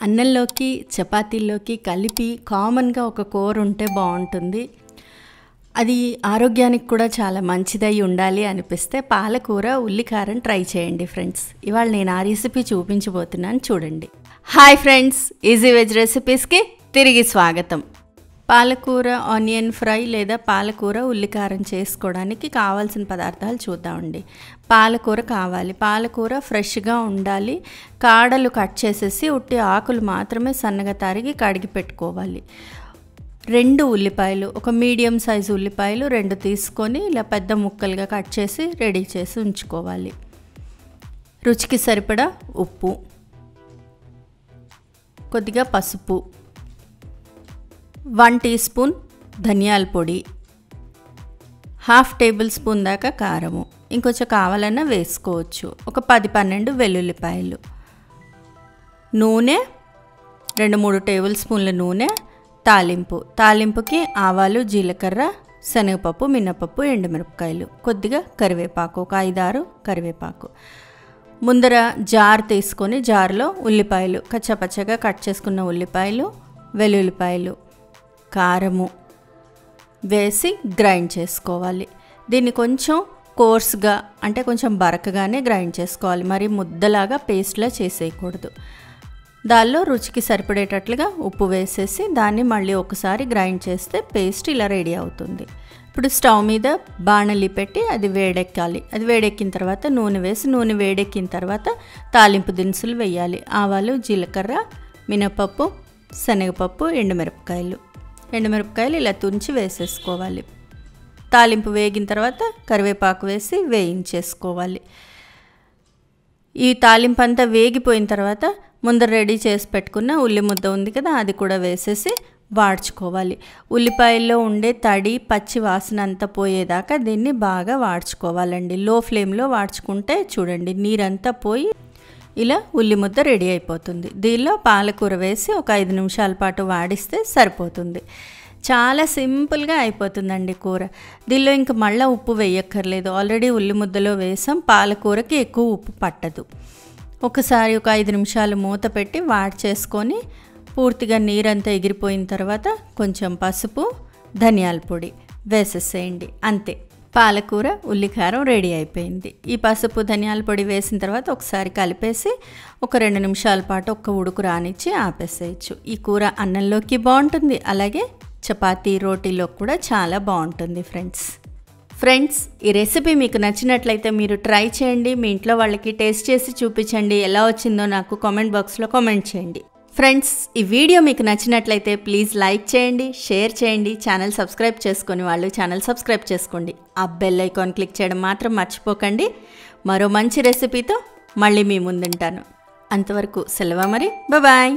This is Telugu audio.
అన్నంలోకి చపాతీల్లోకి కలిపి కామన్గా ఒక కూర ఉంటే బాగుంటుంది. అది ఆరోగ్యానికి కూడా చాలా మంచిదై ఉండాలి అనిపిస్తే పాలకూర ఉల్లికారం ట్రై చేయండి ఫ్రెండ్స్. ఇవాళ నేను ఆ రెసిపీ చూపించబోతున్నాను, చూడండి. హాయ్ ఫ్రెండ్స్, ఈజీ వెజ్ రెసిపీస్కి తిరిగి స్వాగతం. పాలకూర ఆనియన్ ఫ్రై లేదా పాలకూర ఉల్లికారం చేసుకోవడానికి కావాల్సిన పదార్థాలు చూద్దామండి. పాలకూర కావాలి. పాలకూర ఫ్రెష్గా ఉండాలి. కాడలు కట్ చేసేసి ఉట్టి ఆకులు మాత్రమే సన్నగా తరిగి కడిగి పెట్టుకోవాలి. 2 ఉల్లిపాయలు, ఒక మీడియం సైజు ఉల్లిపాయలు 2 తీసుకొని ఇలా పెద్ద ముక్కలుగా కట్ చేసి రెడీ చేసి ఉంచుకోవాలి. రుచికి సరిపడా ఉప్పు, కొద్దిగా పసుపు, 1 టీ స్పూన్ ధనియాల పొడి, 1/2 టేబుల్ స్పూన్ దాకా కారము, ఇంకొంచెం కావాలన్నా వేసుకోవచ్చు. ఒక 10-12 వెల్లుల్లిపాయలు, నూనె 2-3 టేబుల్ స్పూన్ల నూనె, తాలింపుకి ఆవాలు, జీలకర్ర, శనగపప్పు, మినపప్పు, ఎండుమిరపకాయలు, కొద్దిగా కరివేపాకు, ఒక 5-6 కరివేపాకు. ముందర జార్ తీసుకొని జార్లో ఉల్లిపాయలు కచ్చపచ్చగా కట్ చేసుకున్న ఉల్లిపాయలు, వెల్లుల్లిపాయలు, కారము వేసి గ్రైండ్ చేసుకోవాలి. దీన్ని కొంచెం కోర్స్గా అంటే కొంచెం బరకగానే గ్రైండ్ చేసుకోవాలి, మరి ముద్దలాగా పేస్ట్లా చేసేయకూడదు. దానిలో రుచికి సరిపడేటట్లుగా ఉప్పు వేసేసి దాన్ని మళ్ళీ ఒకసారి గ్రైండ్ చేస్తే పేస్ట్ ఇలా రెడీ అవుతుంది. ఇప్పుడు స్టవ్ మీద బాణలి పెట్టి అది వేడెక్కాలి. అది వేడెక్కిన తర్వాత నూనె వేసి, నూనె వేడెక్కిన తర్వాత తాలింపు దినుసులు వేయాలి. ఆవాలు, జీలకర్ర, మినపప్పు, శనగపప్పు, ఎండుమిరపకాయలు ఇలా తుంచి వేసేసుకోవాలి. తాలింపు వేగిన తర్వాత కరివేపాకు వేసి వేయించేసుకోవాలి. ఈ తాలింపు అంతా వేగిపోయిన తర్వాత ముందర రెడీ చేసి పెట్టుకున్న ఉల్లి ముద్ద ఉంది కదా, అది కూడా వేసేసి వాడ్చుకోవాలి. ఉల్లిపాయల్లో ఉండే తడి పచ్చి వాసన అంతా పోయేదాకా దీన్ని బాగా వాడ్చుకోవాలండి. లో ఫ్లేమ్లో వాడ్చుకుంటే చూడండి నీరంతా పోయి ఇలా ఉల్లి ముద్ద రెడీ అయిపోతుంది. దీనిలో పాలకూర వేసి ఒక 5 నిమిషాల పాటు వాడిస్తే సరిపోతుంది. చాలా సింపుల్గా అయిపోతుందండి కూర. దీనిలో ఇంక మళ్ళీ ఉప్పు వేయక్కర్లేదు, ఆల్రెడీ ఉల్లి ముద్దలో వేసాం. పాలకూరకి ఎక్కువ ఉప్పు పట్టదు. ఒకసారి ఒక 5 నిమిషాలు మూత పెట్టి చేసుకొని పూర్తిగా నీరంతా ఎగిరిపోయిన తర్వాత కొంచెం పసుపు, ధనియాల పొడి వేసేసేయండి. అంతే, పాలకూర ఉల్లికారం రెడీ అయిపోయింది. ఈ పసుపు, ధనియాల పొడి వేసిన తర్వాత ఒకసారి కలిపేసి ఒక 2 నిమిషాల పాటు ఒక్క ఉడుకు రానిచ్చి ఆపేసేయచ్చు. ఈ కూర అన్నంలోకి బాగుంటుంది, అలాగే చపాతీ, రోటీలో కూడా చాలా బాగుంటుంది ఫ్రెండ్స్. ఈ రెసిపీ మీకు నచ్చినట్లయితే మీరు ట్రై చేయండి. మీ ఇంట్లో వాళ్ళకి టేస్ట్ చేసి చూపించండి. ఎలా వచ్చిందో నాకు కామెంట్ బాక్స్లో కామెంట్ చేయండి. ఫ్రెండ్స్, ఈ వీడియో మీకు నచ్చినట్లయితే ప్లీజ్ లైక్ చేయండి, షేర్ చేయండి. ఛానల్ సబ్స్క్రైబ్ చేసుకొని వాళ్ళు ఛానల్ సబ్స్క్రైబ్ చేసుకోండి. ఆ బెల్ ఐకాన్ క్లిక్ చేయడం మాత్రం మర్చిపోకండి. మరో మంచి రెసిపీతో మళ్ళీ మీ ముందుంటాను. అంతవరకు సెలవు మరి, బాయ్.